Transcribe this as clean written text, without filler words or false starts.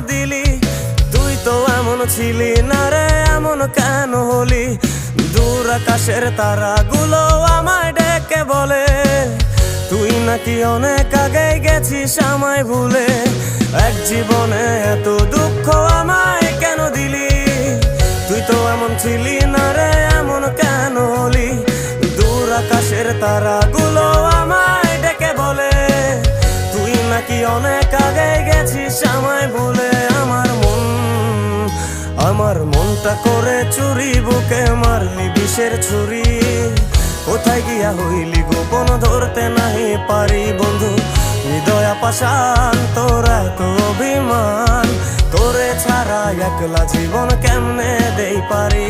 দিলি? তুই তো এমন ছিলি না রে, এমন কেন হলি? দূর আকাশের তারাগুলো আমায় ডেকে বলে তুই নাকি অনেক আগে গেছিস আমায় ভুলে। এক জীবনে এত দুঃখ আমায় কেন দিলি? তুই তো এমন ছিলি না রে, এমন কেন হলি? দূর আকাশের তারাগুলো আমায় ডেকে বলে তুই নাকি অনেক আগে গেছিস আমায় ভুলে। আমার মনটা করে চুরি, বুকে মারলি বিষের ছুরি। কোথায় গিয়া হইলি গোপন ধরতে নাহি পারি বন্ধু। হৃদয় পাষাণ তোর এত অভিমান, তোরে ছাড়া একলা জীবন কেমনে দেই পারি?